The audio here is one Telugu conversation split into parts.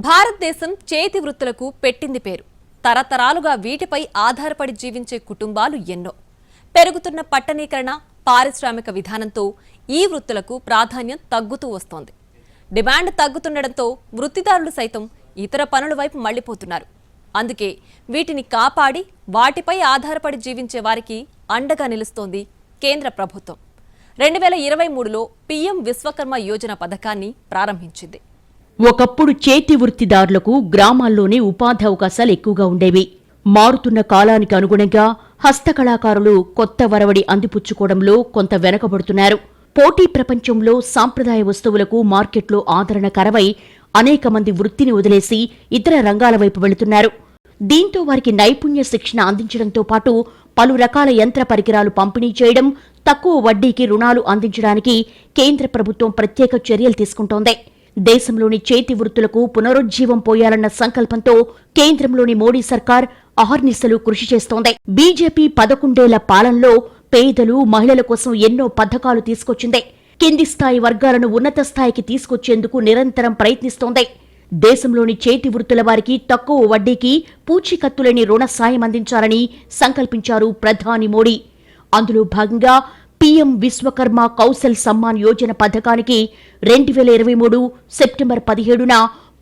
భారతదేశం చేతి వృత్తులకు పెట్టింది పేరు. తరతరాలుగా వీటిపై ఆధారపడి జీవించే కుటుంబాలు ఎన్నో. పెరుగుతున్న పట్టణీకరణ, పారిశ్రామిక విధానంతో ఈ వృత్తులకు ప్రాధాన్యం తగ్గుతూ వస్తోంది. డిమాండ్ తగ్గుతుండటంతో వృత్తిదారులు సైతం ఇతర పనుల వైపు మళ్లిపోతున్నారు. అందుకే వీటిని కాపాడి వాటిపై ఆధారపడి జీవించే వారికి అండగా నిలుస్తోంది కేంద్ర ప్రభుత్వం. 2023లో పీఎం విశ్వకర్మ యోజన పథకాన్ని ప్రారంభించింది. ఒకప్పుడు చేతి వృత్తిదారులకు గ్రామాల్లోనే ఉపాధి అవకాశాలు ఎక్కువగా ఉండేవి. మారుతున్న కాలానికి అనుగుణంగా హస్తకళాకారులు కొత్త వరవడి అందిపుచ్చుకోవడంలో కొంత వెనకబడుతున్నారు. పోటీ ప్రపంచంలో సాంప్రదాయ వస్తువులకు మార్కెట్లో ఆదరణ కరవై అనేక మంది వృత్తిని వదిలేసి ఇతర రంగాల వైపు వెళుతున్నారు. దీంతో వారికి నైపుణ్య శిక్షణ అందించడంతో పాటు పలు రకాల యంత్ర పరికరాలు పంపిణీ చేయడం, తక్కువ వడ్డీకి రుణాలు అందించడానికి కేంద్ర ప్రభుత్వం ప్రత్యేక చర్యలు తీసుకుంటోంది. దేశంలోని చేతి వృత్తులకు పునరుజ్జీవం పోయాలన్న సంకల్పంతో కేంద్రంలోని మోడీ సర్కార్ అహర్నిశలు కృషి చేస్తోంది. బీజేపీ 11 ఏళ్ల పాలనలో పేదలు, మహిళల కోసం ఎన్నో పథకాలు తీసుకొచ్చింది. కింది స్థాయి వర్గాలను ఉన్నత స్థాయికి తీసుకొచ్చేందుకు నిరంతరం ప్రయత్నిస్తోంది. దేశంలోని చేతి వృత్తుల వారికి తక్కువ వడ్డీకి పూచీకత్తులేని రుణ సాయం అందించాలని సంకల్పించారు ప్రధాని మోడీ. అందులో భాగంగా పీఎం విశ్వకర్మ కౌశల్ సమ్మాన్ యోజన పథకానికి 2023 సెప్టెంబర్ 17న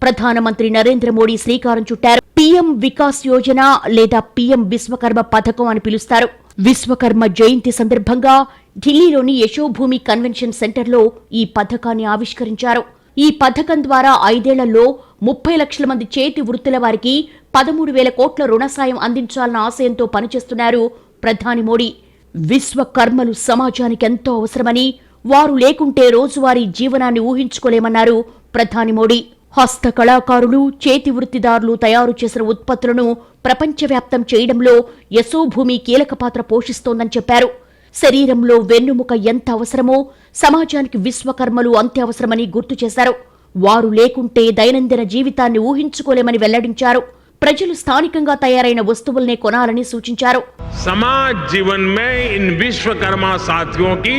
ప్రధానమంత్రి నరేంద్ర మోడీ శ్రీకారం చుట్టారు. పీఎం వికాస్ యోజన లేదా పీఎం విశ్వకర్మ పథకం అని పిలుస్తారు. విశ్వకర్మ జయంతి సందర్భంగా ఢిల్లీలోని యశోభూమి కన్వెన్షన్ సెంటర్లో ఈ పథకాన్ని ఆవిష్కరించారు. ఈ పథకం ద్వారా 5 ఏళ్లలో 30 లక్షల మంది చేతి వృత్తుల వారికి 13,000 కోట్ల రుణ సాయం అందించాలన్న ఆశయంతో పనిచేస్తున్నారు ప్రధాని మోడీ. విశ్వకర్మలు సమాజానికి ఎంతో అవసరమని, వారు లేకుంటే రోజువారీ జీవనాన్ని ఊహించుకోలేమన్నారు ప్రధాని మోడీ. హస్త కళాకారులు, చేతి వృత్తిదారులు తయారు చేసిన ఉత్పత్తులను ప్రపంచవ్యాప్తం చేయడంలో యశోభూమి కీలక పాత్ర పోషిస్తోందని చెప్పారు. శరీరంలో వెన్నుముక ఎంత అవసరమో సమాజానికి విశ్వకర్మలు అంతే అవసరమని గుర్తు చేశారు. వారు లేకుంటే దైనందిన జీవితాన్ని ఊహించుకోలేమని వెల్లడించారు. ప్రజలు స్థానికంగా తయారైన వస్తువుల్నే కొనాలని సూచించారు. समाज जीवन में इन विश्वकर्मा साथियों की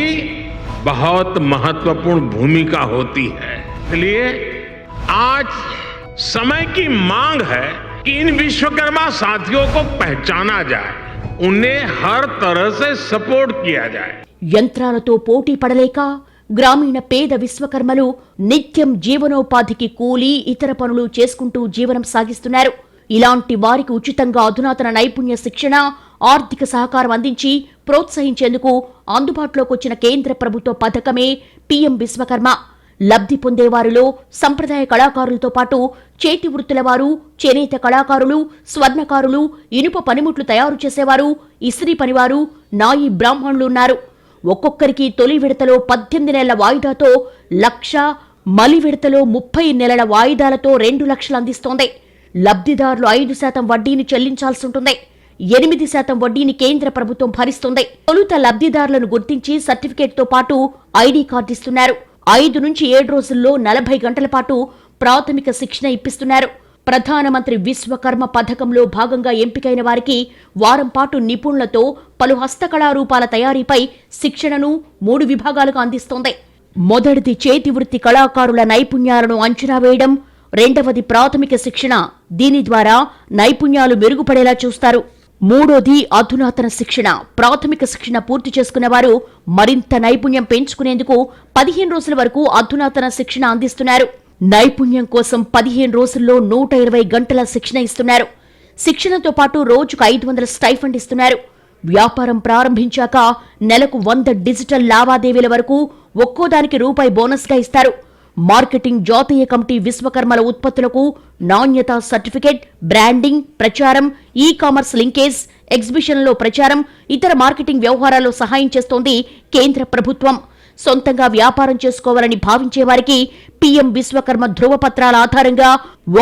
बहुत महत्वपूर्ण भूमिका होती है। इसलिए आज समय की मांग है कि इन विश्वकर्मा साथियों को पहचाना जाए, उन्हें हर तरह से सपोर्ट किया जाए. యంత్రాలతో పోటీ పడలేక గ్రామీణ పేద విశ్వకర్మలు నిత్యం జీవనోపాధికి కూలీ, ఇతర పనులు చేసుకుంటూ జీవనం సాగిస్తున్నారు. ఇలాంటి వారికి ఉచితంగా అధునాతన నైపుణ్య శిక్షణ, ఆర్థిక సహకారం అందించి ప్రోత్సహించేందుకు అందుబాటులోకి వచ్చిన కేంద్ర ప్రభుత్వ పథకమే పీఎం విశ్వకర్మ. లబ్ధి పొందేవారిలో సంప్రదాయ కళాకారులతో పాటు చేతి వృత్తుల వారు, చేనేత కళాకారులు, స్వర్ణకారులు, ఇనుప పనిముట్లు తయారు చేసేవారు, ఇస్త్రీ పనివారు, నాయి బ్రాహ్మణులు ఉన్నారు. ఒక్కొక్కరికి తొలి విడతలో 18 నెలల వాయిదాతో 1,00,000, మలి విడతలో 30 నెలల వాయిదాలతో 2 లక్షలు అందిస్తోంది. లబ్ధిదారులు 5% వడ్డీని చెల్లించాల్సి ఉంటుంది. 8% వడ్డీని కేంద్ర ప్రభుత్వం భరిస్తుంది. తొలుత లబ్ధిదారులను గుర్తించి సర్టిఫికేట్తో పాటు ఐడీ కార్డు ఇస్తున్నారు. 5 నుంచి 7 రోజుల్లో 40 గంటల పాటు ప్రాథమిక శిక్షణ ఇప్పిస్తున్నారు. ప్రధానమంత్రి విశ్వకర్మ పథకంలో భాగంగా ఎంపికైన వారికి వారం పాటు నిపుణులతో పలు హస్తకళారూపాల తయారీపై శిక్షణను 3 విభాగాలుగా అందిస్తోంది. మొదటిది చేతి వృత్తి కళాకారుల నైపుణ్యాలను అంచనా వేయడం, రెండవది ప్రాథమిక శిక్షణ, దీని ద్వారా నైపుణ్యాలు మెరుగుపడేలా చూస్తారు. మూడోది అధునాతన శిక్షణ. ప్రాథమిక శిక్షణ పూర్తి చేసుకున్న వారు మరింత నైపుణ్యం పెంచుకునేందుకు 15 రోజుల వరకు అధునాతన శిక్షణ అందిస్తున్నారు. నైపుణ్యం కోసం 15 రోజుల్లో 120 గంటల శిక్షణ ఇస్తున్నారు. శిక్షణతో పాటు రోజుకు 500 స్టైఫండ్ ఇస్తున్నారు. వ్యాపారం ప్రారంభించాక నెలకు 100 డిజిటల్ లావాదేవీల వరకు ఒక్కోదానికి రూపాయి బోనస్గా ఇస్తారు. మార్కెటింగ్ జాతీయ కమిటీ విశ్వకర్మల ఉత్పత్తులకు నాణ్యత సర్టిఫికేట్, బ్రాండింగ్, ప్రచారం, ఈ కామర్స్ లింకేజ్, ఎగ్జిబిషన్లో ప్రచారం, ఇతర మార్కెటింగ్ వ్యవహారాల్లో సహాయం చేస్తోంది కేంద్ర ప్రభుత్వం. సొంతంగా వ్యాపారం చేసుకోవాలని భావించే వారికి పీఎం విశ్వకర్మ ధృవపత్రాల ఆధారంగా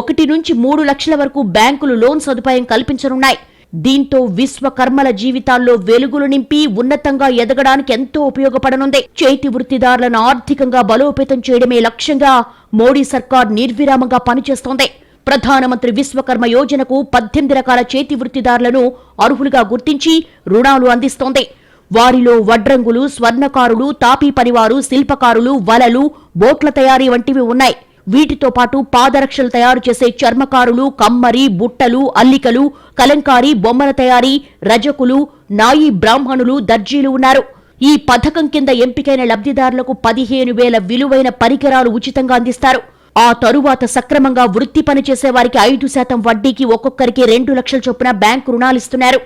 1 నుంచి 3 లక్షల వరకు బ్యాంకులు లోన్ సదుపాయం కల్పించనున్నాయి. దీంతో విశ్వకర్మల జీవితాల్లో వెలుగులు నింపి ఉన్నతంగా ఎదగడానికి ఎంతో ఉపయోగపడనుంది. చేతి వృత్తిదారులను ఆర్థికంగా బలోపేతం చేయడమే లక్ష్యంగా మోడీ సర్కార్ నిర్విరామంగా పనిచేస్తోంది. ప్రధానమంత్రి విశ్వకర్మ యోజనకు 18 రకాల చేతి వృత్తిదారులను అర్హులుగా గుర్తించి రుణాలు అందిస్తోంది. వారిలో వడ్రంగులు, స్వర్ణకారులు, తాపీ పనివారు, శిల్పకారులు, వలలు, బోట్ల తయారీ వంటివి ఉన్నాయి. వీటితో పాటు పాదరక్షలు తయారు చేసే చర్మకారులు, కమ్మరి, బుట్టలు, అల్లికలు, కలంకారీ, బొమ్మల తయారీ, రజకులు, నాయి బ్రాహ్మణులు, దర్జీలు ఉన్నారు. ఈ పథకం కింద ఎంపికైన లబ్ధిదారులకు 15,000 విలువైన పరికరాలు ఉచితంగా అందిస్తారు. ఆ తరువాత సక్రమంగా వృత్తి పనిచేసే వారికి 5% వడ్డీకి ఒక్కొక్కరికి 2 లక్షల చొప్పున బ్యాంకు రుణాలిస్తున్నారు.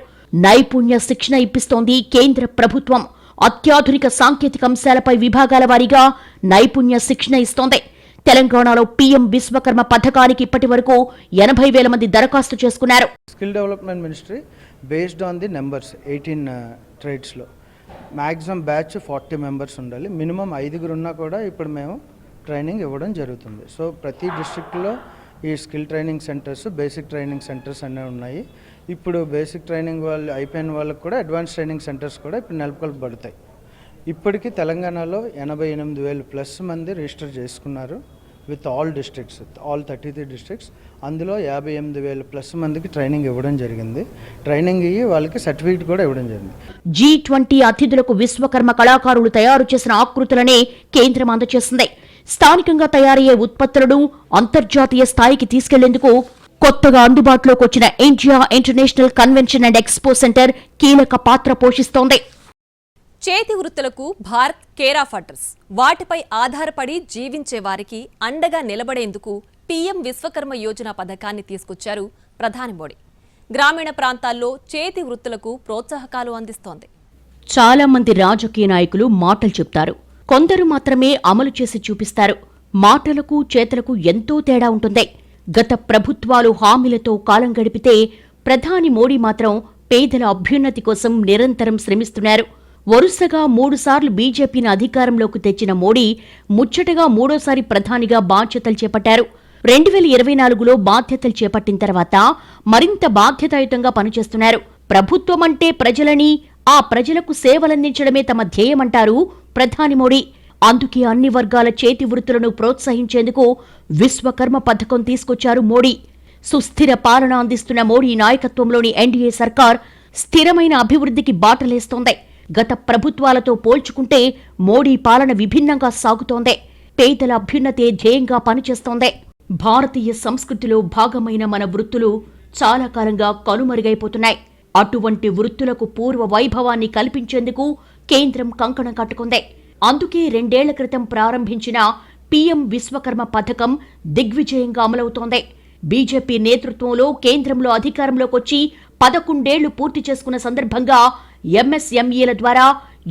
నైపుణ్య శిక్షణ ఇప్పిస్తోంది కేంద్ర ప్రభుత్వం. అత్యాధునిక సాంకేతిక అంశాలపై విభాగాల వారీగా నైపుణ్య శిక్షణ ఇస్తోంది. తెలంగాణలో పీఎం విశ్వకర్మ పథకానికి ఇప్పటి వరకు 80,000 మంది దరఖాస్తు చేసుకున్నారు. Skill development ministry based on the numbers 18 ట్రేడ్స్లో మ్యాక్సిమం బ్యాచ్ 40 మెంబర్స్ ఉండాలి. మినిమం 5 ఉన్నా కూడా ఇప్పుడు మేము ట్రైనింగ్ ఇవ్వడం జరుగుతుంది. సో ప్రతి డిస్ట్రిక్ట్లో ఈ skill training centres, basic training centres అనేవి ఉన్నాయి. ఇప్పుడు బేసిక్ ట్రైనింగ్ వాళ్ళు అయిపోయిన వాళ్ళకి కూడా అడ్వాన్స్ ట్రైనింగ్ సెంటర్స్ కూడా ఇప్పుడు నెలకొల్పబడతాయి. ఇప్పటికీ తెలంగాణలో 88,000+ మంది రిజిస్టర్ చేసుకున్నారు with all districts, all 33 districts. అందులో 58,000+ మందికి ట్రైనింగ్ ఇవ్వడం జరిగింది. ట్రైనింగ్ ఇవ్వి వాళ్ళకి సర్టిఫికేట్ కూడా ఇవ్వడం జరిగింది. G20 అతిథులకు విశ్వకర్మ కళాకారులు తయారు చేసిన ఆకృతులనే కేంద్రం అందజేసింది. స్థానికంగా తయారయ్యే ఉత్పత్తులను అంతర్జాతీయ స్థాయికి తీసుకెళ్లేందుకు కొత్తగా అందుబాటులోకి వచ్చిన India international convention and expo centre కీలక పాత్ర పోషిస్తోంది. చేతి వృత్తులకు భారత్ కేర్ ఆఫ్ అడ్రస్. వాటిపై ఆధారపడి జీవించే వారికి అండగా నిలబడేందుకు పీఎం విశ్వకర్మ యోజన పథకాన్ని తీసుకొచ్చారు ప్రధాని మోడీ. గ్రామీణ ప్రాంతాల్లో చేతి వృత్తులకు ప్రోత్సాహకాలు అందిస్తోంది. చాలా మంది రాజకీయ నాయకులు మాటలు చెప్తారు, కొందరు మాత్రమే అమలు చేసి చూపిస్తారు. మాటలకు చేతలకు ఎంతో తేడా ఉంటుంది. గత ప్రభుత్వాలు హామీలతో కాలం గడిపితే ప్రధాని మోడీ మాత్రం పేదల అభ్యున్నతి కోసం నిరంతరం శ్రమిస్తున్నారు. వరుసగా 3 సార్లు బీజేపీని అధికారంలోకి తెచ్చిన మోడీ ముచ్చటగా 3వ ప్రధానిగా బాధ్యతలు చేపట్టారు. 2024లో బాధ్యతలు చేపట్టిన తర్వాత మరింత బాధ్యతాయుతంగా పనిచేస్తున్నారు. ప్రభుత్వమంటే ప్రజలని, ఆ ప్రజలకు సేవలందించడమే తమ ధ్యేయమంటారు ప్రధాని మోడీ. అందుకే అన్ని వర్గాల చేతి వృత్తులను ప్రోత్సహించేందుకు విశ్వకర్మ పథకం తీసుకొచ్చారు మోడీ. సుస్థిర పాలన అందిస్తున్న మోడీ నాయకత్వంలోని ఎన్డీఏ సర్కార్ స్థిరమైన అభివృద్ధికి బాటలేస్తోంది. గత ప్రభుత్వాలతో పోల్చుకుంటే మోడీ పాలన విభిన్నంగా సాగుతోంది. పేదల అభ్యున్నతే ధ్యేయంగా పనిచేస్తోంది. భారతీయ సంస్కృతిలో భాగమైన మన వృత్తులు చాలా కాలంగా కనుమరుగైపోతున్నాయి. అటువంటి వృత్తులకు పూర్వ వైభవాన్ని కల్పించేందుకు కేంద్రం కంకణం కట్టుకుంది. అందుకే 2 ఏళ్ల క్రితం ప్రారంభించిన పీఎం విశ్వకర్మ పథకం దిగ్విజయంగా అమలవుతోంది. బీజేపీ నేతృత్వంలో కేంద్రంలో అధికారంలోకొచ్చి 11 ఏళ్లు పూర్తి చేసుకున్న సందర్భంగా ఎంఎస్ఎంఈల ద్వారా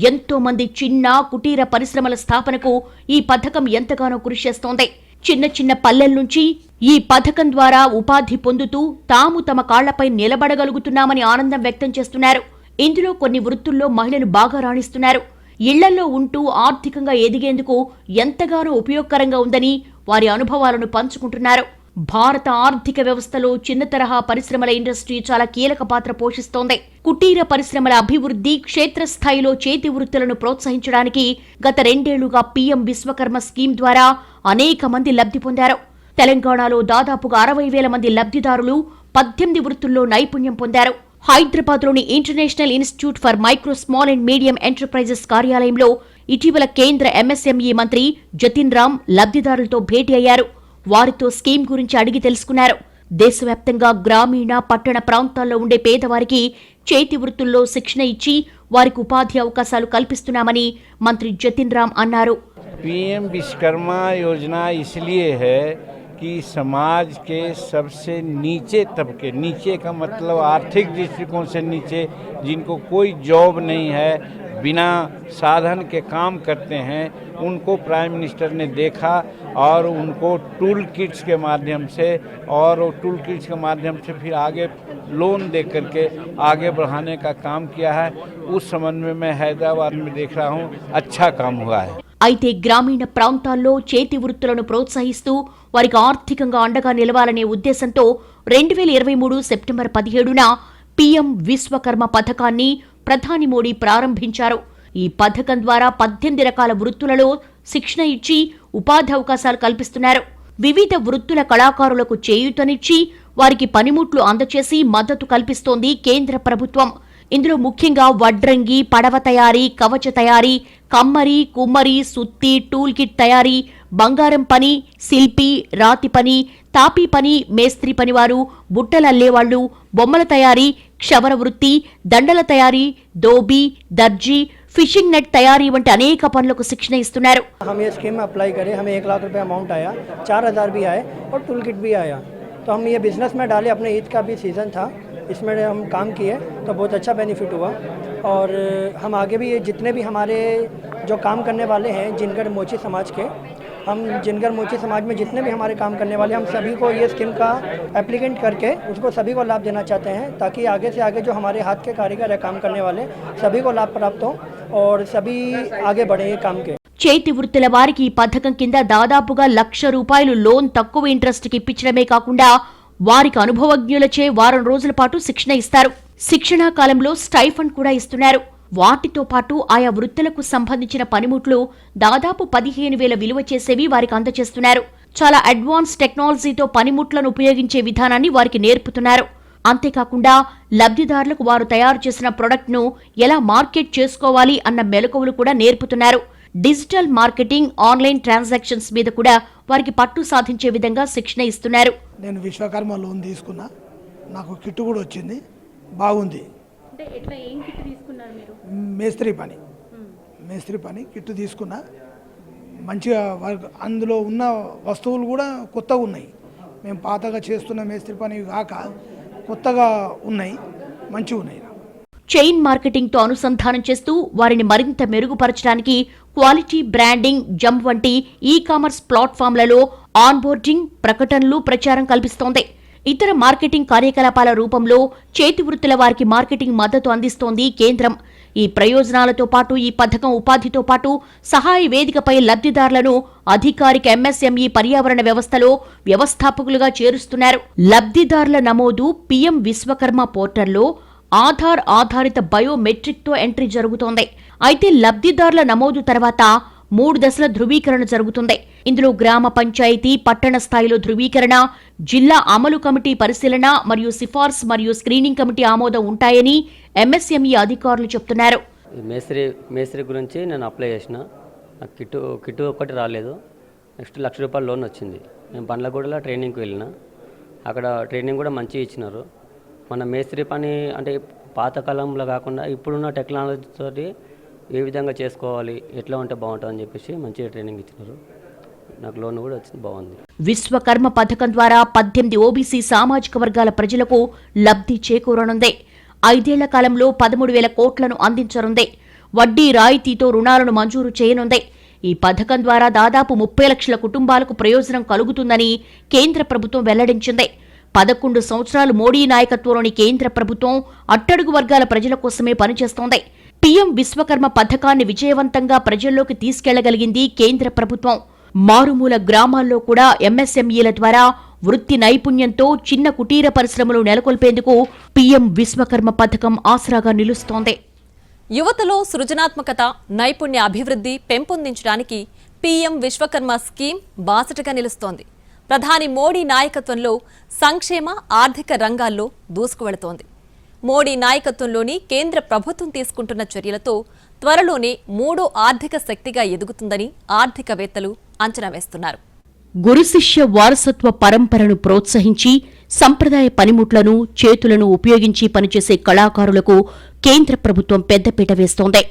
ఎంతో మంది చిన్న కుటీర పరిశ్రమల స్థాపనకు ఈ పథకం ఎంతగానో కృషి చేస్తోంది. చిన్న చిన్న పల్లెల నుంచి ఈ పథకం ద్వారా ఉపాధి పొందుతూ తాము తమ కాళ్లపై నిలబడగలుగుతున్నామని ఆనందం వ్యక్తం చేస్తున్నారు. ఇందులో కొన్ని వృత్తుల్లో మహిళలు బాగా రాణిస్తున్నారు. ఇళ్లలో ఉంటూ ఆర్థికంగా ఎదిగేందుకు ఎంతగానో ఉపయోగకరంగా ఉందని వారి అనుభవాలను పంచుకుంటున్నారు. భారత ఆర్థిక వ్యవస్థలో చిన్న తరహా పరిశ్రమల ఇండస్ట్రీ చాలా కీలక పాత్ర పోషిస్తోంది. కుటీర పరిశ్రమల అభివృద్ధి, క్షేత్రస్థాయిలో చేతి వృత్తులను ప్రోత్సహించడానికి గత 2 ఏళ్లుగా పీఎం విశ్వకర్మ స్కీమ్ ద్వారా అనేక మంది లబ్ధి పొందారు. తెలంగాణలో దాదాపుగా 60,000 మంది లబ్ధిదారులు 18 వృత్తుల్లో నైపుణ్యం పొందారు. హైదరాబాద్లోని international institute for micro, small and medium enterprises కార్యాలయంలో ఇటీవల కేంద్ర ఎంఎస్ఎంఈ మంత్రి జతిన్ రామ్ లబ్ధిదారులతో భేటీ అయ్యారు. వారితో స్కీమ్ గురించి అడిగి తెలుసుకున్నారు. దేశవ్యాప్తంగా గ్రామీణ, పట్టణ ప్రాంతాల్లో ఉండే పేదవారికి చేతి వృత్తుల్లో శిక్షణ ఇచ్చి వారికి ఉపాధి అవకాశాలు కల్పిస్తున్నామని మంత్రి జతిన్ రామ్ అన్నారు. पीएम विश्वकर्मा योजना इसलिए है कि समाज के सबसे नीचे तबके, नीचे का मतलब आर्थिक दृष्टिकोण से नीचे, जिनको कोई जॉब नहीं है, बिना साधन के काम करते हैं, उनको प्राइम मिनिस्टर ने देखा और उनको टूल किट्स के माध्यम से और टूल किट्स के माध्यम से फिर आगे लोन दे करके आगे बढ़ाने का काम किया है. उस संबंध में मैं हैदराबाद में देख रहा हूँ अच्छा काम हुआ है. అయితే గ్రామీణ ప్రాంతాల్లో చేతి వృత్తులను ప్రోత్సహిస్తూ వారికి ఆర్థికంగా అండగా నిలవాలనే ఉద్దేశంతో 2023 సెప్టెంబర్ 17న పీఎం విశ్వకర్మ పథకాన్ని ప్రధాని మోడీ ప్రారంభించారు. ఈ పథకం ద్వారా 18 రకాల వృత్తులలో శిక్షణ ఇచ్చి ఉపాధి అవకాశాలు కల్పిస్తున్నారు. వివిధ వృత్తుల కళాకారులకు చేయూతనిచ్చి వారికి పనిముట్లు అందచేసి మద్దతు కల్పిస్తోంది కేంద్ర ప్రభుత్వం. ఇందులో ముఖ్యంగా వడ్రంగి, పడవ తయారీ, కవచ తయారీ, కమ్మరి, కుమ్మరి, సుత్తి, టూల్ కిట్ తయారీ, బంగారం పని, శిల్పి, రాతి పని, తాపీ పని, మేస్త్రి పనివారు, బుట్టలల్లేవాళ్లు, బొమ్మల తయారీ, క్షవర వృత్తి, దండల తయారీ, దోబీ, దర్జీ, ఫిషింగ్ నెట్ తయారీ వంటి అనేక పనులకు శిక్షణ ఇస్తున్నారు. हम ये स्कीम में अप्लाई करें, हमें 1 लाख रुपये अमाउंट आया, 4,000 भी आए और टूल किट भी आया, तो हम ये बिज़नेस में डाले. अपने ईद का भी सीज़न था, इसमें हम काम किए तो बहुत अच्छा बेनिफिट हुआ. और हम आगे भी ये जितने भी हमारे जो काम करने वाले हैं जिनगर मोची समाज के, हम जिनगर मोची समाज में जितने भी हमारे काम करने वाले, हम सभी को ये स्कीम का एप्लीकेंट करके उसको सभी को लाभ देना चाहते हैं, ताकि आगे से आगे जो हमारे हाथ के कारीगर है काम करने वाले सभी को लाभ प्राप्त हो और सभी आगे बढ़े ये काम के. చేతి వృత్తుల వారికి ఈ పథకం కింద దాదాపుగా ₹1,00,000 లోన్ తక్కువ ఇంట్రెస్ట్కి ఇప్పించడమే కాకుండా వారికి అనుభవజ్ఞులచే వారం రోజుల పాటు శిక్షణ ఇస్తారు. శిక్షణా కాలంలో స్టైఫండ్ కూడా ఇస్తున్నారు. వాటితో పాటు ఆయా వృత్తులకు సంబంధించిన పనిముట్లు దాదాపు 15,000 విలువ చేసేవి వారికి అందజేస్తున్నారు. చాలా అడ్వాన్స్ టెక్నాలజీతో పనిముట్లను ఉపయోగించే విధానాన్ని వారికి నేర్పుతున్నారు. అంతేకాకుండా లబ్ధిదారులకు వారు తయారు చేసిన ప్రొడక్ట్ను ఎలా మార్కెట్ చేసుకోవాలి అన్న మెలకువలు కూడా నేర్పుతున్నారు. డిజిటల్ మార్కెటింగ్, ఆన్లైన్ ట్రాన్సాక్షన్స్ మీద కూడా వారికి పట్టు సాధించే విధంగా శిక్షణ ఇస్తున్నారు. నేను విశ్వకర్మ లోన్ తీసుకున్నా, నాకు కిట్టు కూడా వచ్చింది, బాగుంది. మేస్త్రి పని కిట్టు తీసుకున్నా, మంచిగా అందులో ఉన్న వస్తువులు కూడా కొత్తగా ఉన్నాయి. మేము పాతగా చేస్తున్న మేస్త్రి పని కాక కొత్తగా ఉన్నాయి, మంచిగా ఉన్నాయి. చైన్ మార్కెటింగ్ తో అనుసంధానం చేస్తూ వారిని మరింత మెరుగుపరచడానికి క్వాలిటీ బ్రాండింగ్, జంప్ వంటి ఈ కామర్స్ ప్లాట్ఫామ్లలో ఆన్బోర్డింగ్, ప్రకటనలు, ప్రచారం కల్పిస్తోంది. ఇతర మార్కెటింగ్ కార్యకలాపాల రూపంలో చేతి వృత్తుల వారికి మార్కెటింగ్ మద్దతు అందిస్తోంది కేంద్రం. ఈ ప్రయోజనాలతో పాటు ఈ పథకం ఉపాధితో పాటు సహాయ వేదికపై లబ్ధిదారులను అధికారిక ఎంఎస్ఎంఈ పర్యావరణ వ్యవస్థలో వ్యవస్థాపకులుగా చేరుస్తున్నారు. లబ్ధిదారుల నమోదు పీఎం విశ్వకర్మ పోర్టల్లో ఆధార్ ఆధారిత బయోమెట్రిక్తో ఎంట్రీ జరుగుతోంది. అయితే లబ్ధిదారుల నమోదు తర్వాత 3 దశల ధృవీకరణ జరుగుతుంది. ఇందులో గ్రామ పంచాయతీ, పట్టణ స్థాయిలో ధృవీకరణ, జిల్లా అమలు కమిటీ పరిశీలన మరియు సిఫార్సు మరియు స్క్రీనింగ్ కమిటీ ఆమోదం ఉంటాయని ఎంఎస్ఎంఈ అధికారులు చెబుతున్నారు. మేస్త్రి గురించి నేను అప్లై చేసిన, నాకు కిట్టు ఒక్కటి రాలేదు. నెక్స్ట్ ₹1,00,000 లోన్ వచ్చింది. నేను బండ్లగూడలో ట్రైనింగ్కి వెళ్ళిన, అక్కడ ట్రైనింగ్ కూడా మంచిగా ఇచ్చినారు. మన మేస్త్రి పని అంటే పాతకాలంలో కాకుండా ఇప్పుడున్న టెక్నాలజీతో ఏ విధంగా చేసుకోవాలి, ఎట్లా ఉంటే బాగుంటుంది అని చెప్పేసి మంచిగా ట్రైనింగ్ ఇచ్చినారు. నాకు లోన్ కూడా వచ్చింది, బాగుంది. విశ్వకర్మ పథకం ద్వారా 18 ఓబీసీ సామాజిక వర్గాల ప్రజలకు లబ్ధి చేకూరనుంది. 5 ఏళ్ల కాలంలో 13,000 కోట్లను అందించనుంది. వడ్డీ రాయితీతో రుణాలను మంజూరు చేయనుంది. ఈ పథకం ద్వారా దాదాపు 30 లక్షల కుటుంబాలకు ప్రయోజనం కలుగుతుందని కేంద్ర ప్రభుత్వం వెల్లడించింది. 11 సంవత్సరాలు మోడీ నాయకత్వంలోని కేంద్ర ప్రభుత్వం అట్టడుగు వర్గాల ప్రజల కోసమే పనిచేస్తోంది. పీఎం విశ్వకర్మ పథకాన్ని విజయవంతంగా ప్రజల్లోకి తీసుకెళ్లగలిగింది కేంద్ర ప్రభుత్వం. మారుమూల గ్రామాల్లో కూడా ఎంఎస్ఎంఈల ద్వారా వృత్తి నైపుణ్యంతో చిన్న కుటీర పరిశ్రమలు నెలకొల్పేందుకు పీఎం విశ్వకర్మ పథకం ఆసరాగా నిలుస్తోంది. యువతలో సృజనాత్మకత, నైపుణ్య అభివృద్ధి పెంపొందించడానికి పీఎం విశ్వకర్మ స్కీమ్ బాసటగా నిలుస్తోంది. ప్రధాని మోడీ నాయకత్వంలో సంక్షేమ, ఆర్థిక రంగాల్లో దూసుకువెళుతోంది. మోడీ నాయకత్వంలోని కేంద్ర ప్రభుత్వం తీసుకుంటున్న చర్యలతో త్వరలోనే 3వ ఆర్థిక శక్తిగా ఎదుగుతుందని ఆర్థికవేత్తలు అంచనా వేస్తున్నారు. గురు శిష్య వారసత్వ పరంపరను ప్రోత్సహించి సంప్రదాయ పనిముట్లను, చేతులను ఉపయోగించి పనిచేసే కళాకారులకు కేంద్ర ప్రభుత్వం పెద్దపీట వేస్తోంది.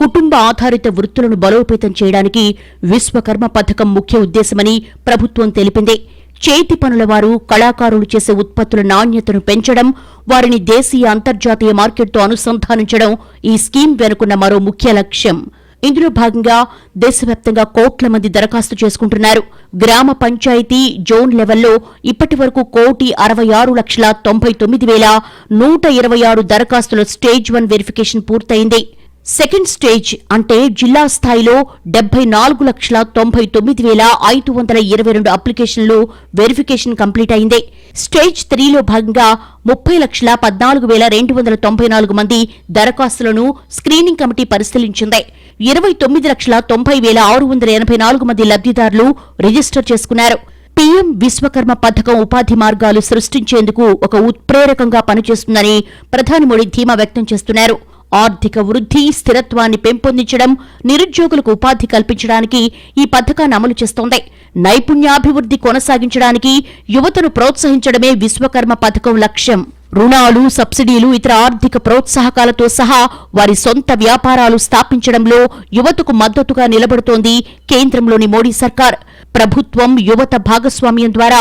కుటుంబ ఆధారిత వృత్తులను బలోపేతం చేయడానికి విశ్వకర్మ పథకం ముఖ్య ఉద్దేశమని ప్రభుత్వం తెలిపింది. చేతి పనుల వారు, కళాకారులు చేసే ఉత్పత్తుల నాణ్యతను పెంచడం, వారిని దేశీయ, అంతర్జాతీయ మార్కెట్తో అనుసంధానించడం ఈ స్కీమ్ వెనుకున్న మరో ముఖ్య లక్ష్యం. ఇందులో భాగంగా దేశవ్యాప్తంగా కోట్ల మంది దరఖాస్తు చేసుకుంటున్నారు. గ్రామ పంచాయతీ, జోన్ లెవెల్లో ఇప్పటి వరకు 1,66,99,126 దరఖాస్తుల స్టేజ్ 1 వెరిఫికేషన్ పూర్తయింది. సెకండ్ స్టేజ్ అంటే జిల్లా స్థాయిలో 74,99,522 అప్లికేషన్లు వెరిఫికేషన్ కంప్లీట్ అయింది. స్టేజ్ 3లో భాగంగా 30,14,294 మంది దరఖాస్తులను స్క్రీనింగ్ కమిటీ పరిశీలించింది. 29,90,684 మంది లబ్ధిదారులు రిజిస్టర్ చేసుకున్నారు. పీఎం విశ్వకర్మ పథకం ఉపాధి మార్గాలు సృష్టించేందుకు ఒక ఉత్ప్రేరకంగా పనిచేస్తుందని ప్రధాని మోడీ ధీమా వ్యక్తం చేస్తున్నారు. ఆర్థిక వృద్ధి, స్థిరత్వాన్ని పెంపొందించడం, నిరుద్యోగులకు ఉపాధి కల్పించడానికి ఈ పథకాన్ని అమలు చేస్తోంది. నైపుణ్యాభివృద్ధి కొనసాగించడానికి యువతను ప్రోత్సహించడమే విశ్వకర్మ పథకం లక్ష్యం. రుణాలు, సబ్సిడీలు, ఇతర ఆర్థిక ప్రోత్సాహకాలతో సహా వారి సొంత వ్యాపారాలు స్థాపించడంలో యువతకు మద్దతుగా నిలబడుతోంది కేంద్రంలోని మోడీ సర్కార్. ప్రభుత్వం యువత భాగస్వామ్యం ద్వారా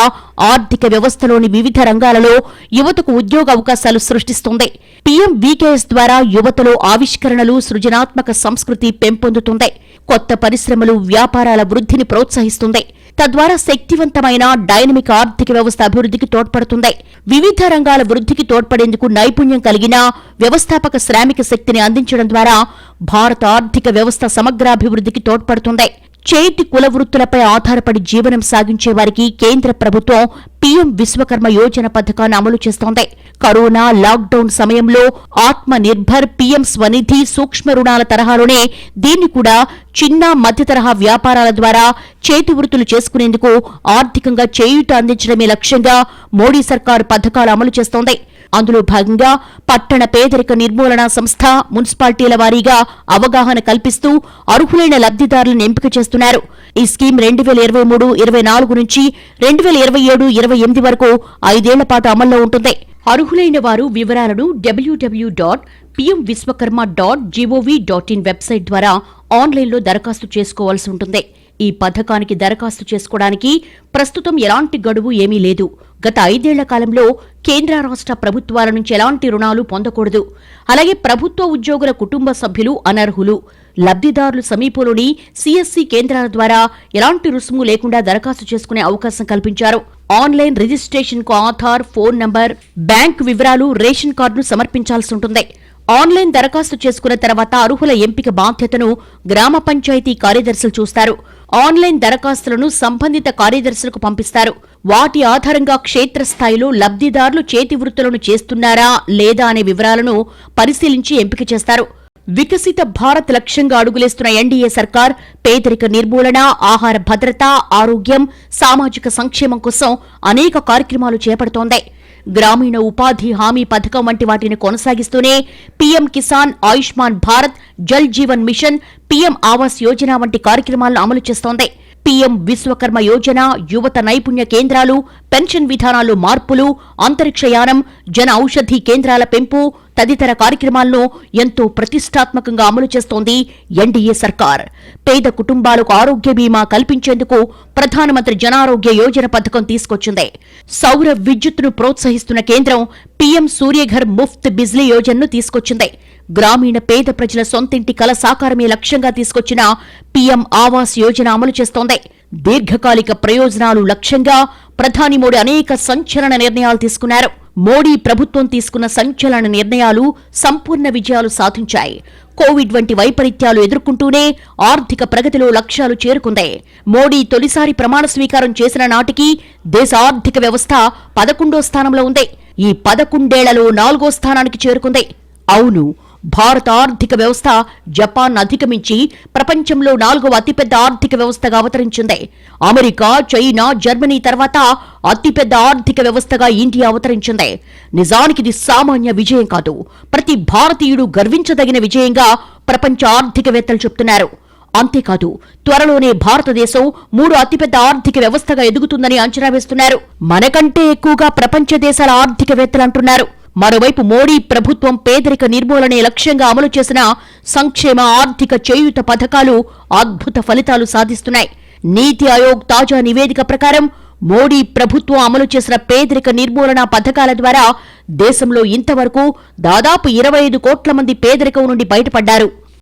ఆర్థిక వ్యవస్థలోని వివిధ రంగాలలో యువతకు ఉద్యోగ అవకాశాలు సృష్టిస్తోంది. పీఎంవీకేఎస్ ద్వారా యువతలో ఆవిష్కరణలు, సృజనాత్మక సంస్కృతి పెంపొందుతుంది. కొత్త పరిశ్రమలు, వ్యాపారాల వృద్ధిని ప్రోత్సహిస్తుంది. తద్వారా శక్తివంతమైన డైనమిక్ ఆర్థిక వ్యవస్థ అభివృద్ధికి తోడ్పడుతుంది. వివిధ రంగాల వృద్ధికి తోడ్పడేందుకు నైపుణ్యం కలిగిన వ్యవస్థాపక శ్రామిక శక్తిని అందించడం ద్వారా భారత ఆర్థిక వ్యవస్థ సమగ్రాభివృద్ధికి తోడ్పడుతుంది. చేతి కుల వృత్తులపై ఆధారపడి జీవనం సాగించే వారికి కేంద్ర ప్రభుత్వం పీఎం విశ్వకర్మ యోజన పథకాన్ని అమలు చేస్తోంది. కరోనా లాక్డౌన్ సమయంలో ఆత్మ నిర్భర్, పీఎం స్వనిధి, సూక్ష్మ రుణాల తరహాలోనే దీన్ని కూడా చిన్న మధ్య తరహా వ్యాపారాల ద్వారా చేతి వృత్తులు చేసుకునేందుకు ఆర్థికంగా చేయూత అందించడమే లక్ష్యంగా మోడీ సర్కారు పథకాలు అమలు చేస్తోంది. అందులో భాగంగా పట్టణ పేదరిక నిర్మూలన సంస్థ మున్సిపాలిటీల వారీగా అవగాహన కల్పిస్తూ అర్హులైన లబ్ధిదారులను ఎంపిక చేస్తున్నారు. ఈ స్కీమ్ 2023-24 నుంచి 2027-28 వరకు 5 ఏళ్ల పాటు అమల్లో ఉంటుంది. అర్హులైన వారు వివరాలను www.pmviswakarma.gov.in వెబ్సైట్ ద్వారా ఆన్లైన్లో దరఖాస్తు చేసుకోవాల్సి ఉంటుంది. ఈ పథకానికి దరఖాస్తు చేసుకోవడానికి ప్రస్తుతం ఎలాంటి గడువు ఏమీ లేదు. గత 5 ఏళ్ల కాలంలో కేంద్ర రాష్ట్ర ప్రభుత్వాల నుంచి ఎలాంటి రుణాలు పొందకూడదు. అలాగే ప్రభుత్వ ఉద్యోగుల కుటుంబ సభ్యులు అనర్హులు. లబ్ధిదారులు సమీపంలోని సిఎస్సి కేంద్రాల ద్వారా ఎలాంటి రుసుము లేకుండా దరఖాస్తు చేసుకునే అవకాశం కల్పించారు. ఆన్లైన్ రిజిస్ట్రేషన్ కు ఆధార్, ఫోన్ నంబర్, బ్యాంకు వివరాలు, రేషన్ కార్డును సమర్పించాల్సి ఉంటుంది. ఆన్లైన్ దరఖాస్తు చేసుకున్న తర్వాత అర్హుల ఎంపిక బాధ్యతను గ్రామ పంచాయతీ కార్యదర్శులు చూస్తారు. ఆన్లైన్ దరఖాస్తులను సంబంధిత కార్యదర్శులకు పంపిస్తారు. వాటి ఆధారంగా క్షేత్రస్థాయిలో లబ్ధిదారులు చేతి వృత్తులను చేస్తున్నారా లేదా అనే వివరాలను పరిశీలించి ఎంపిక చేస్తారు. వికసిత భారత్ లక్ష్యంగా అడుగులేస్తున్న ఎన్డీఏ సర్కార్ పేదరిక నిర్మూలన, ఆహార భద్రత, ఆరోగ్యం, సామాజిక సంక్షేమం కోసం అనేక కార్యక్రమాలు చేపడుతోంది. గ్రామీణ ఉపాధి హామీ పథకం వంటి వాటిని కొనసాగిస్తూనే PM Kisan, Ayushman Bharat, Jal Jeevan mission, PM Awas Yojana వంటి కార్యక్రమాలను అమలు చేస్తోంది. పీఎం విశ్వకర్మ యోజన, యువత నైపుణ్య కేంద్రాలు, పెన్షన్ విధానాల్లో మార్పులు, అంతరిక్షయానం, జన ఔషధి కేంద్రాల పెంపు తదితర కార్యక్రమాలను ఎంతో ప్రతిష్టాత్మకంగా అమలు చేస్తోంది ఎన్డీఏ సర్కార్. పేద కుటుంబాలకు ఆరోగ్య బీమా కల్పించేందుకు ప్రధానమంత్రి జనారోగ్య యోజన పథకం తీసుకొచ్చింది. సౌర విద్యుత్తును ప్రోత్సహిస్తున్న కేంద్రం పీఎం సూర్యఘర్ ముఫ్త్ బిజ్లీ యోజనను తీసుకొచ్చింది. గ్రామీణ పేద ప్రజల సొంతింటి కల సాకారమే లక్ష్యంగా తీసుకొచ్చిన పీఎం ఆవాస్ యోజన అమలు చేస్తోంది. దీర్ఘకాలిక ప్రయోజనాలు లక్ష్యంగా ప్రధాని మోడీ అనేక సంచలన నిర్ణయాలు తీసుకున్నారు. మోడీ ప్రభుత్వం తీసుకున్న సంచలన నిర్ణయాలు సంపూర్ణ విజయాలు సాధించాయి. కోవిడ్ వంటి వైపరీత్యాలు ఎదుర్కొంటూనే ఆర్థిక ప్రగతిలో లక్ష్యాలు చేరుకుంది. మోడీ తొలిసారి ప్రమాణ స్వీకారం చేసిన నాటికి దేశ ఆర్థిక వ్యవస్థ 11వ స్థానంలో ఉంది. ఈ 11 ఏళ్లలో 4వ స్థానానికి చేరుకుంది. అవును, భారత ఆర్థిక వ్యవస్థ జపాన్ అధిగమించి ప్రపంచంలో 4వ అతిపెద్ద ఆర్థిక వ్యవస్థగా అవతరించింది. అమెరికా, చైనా, జర్మనీ తర్వాత అతిపెద్ద ఆర్థిక వ్యవస్థగా ఇండియా అవతరించింది. నిజానికి ఇది సామాన్య విజయం కాదు, ప్రతి భారతీయుడు గర్వించదగిన విజయంగా ప్రపంచ ఆర్థికవేత్తలు చెప్తున్నారు. అంతేకాదు, త్వరలోనే భారతదేశం 3వ అతిపెద్ద ఆర్థిక వ్యవస్థగా ఎదుగుతుందని అంచనా వేస్తున్నారు. మనకంటే ఎక్కువగా ప్రపంచ దేశాల ఆర్థికవేత్తలు అంటున్నారు. మరోవైపు మోడీ ప్రభుత్వం పేదరిక నిర్మూలనే లక్ష్యంగా అమలు చేసిన సంక్షేమ ఆర్థిక చేయూత పథకాలు అద్భుత ఫలితాలు సాధిస్తున్నాయి. నీతి ఆయోగ్ తాజా నివేదిక ప్రకారం మోడీ ప్రభుత్వం అమలు చేసిన పేదరిక నిర్మూలన పథకాల ద్వారా దేశంలో ఇంతవరకు దాదాపు 25 కోట్ల మంది పేదరికం నుండి బయటపడ్డారు.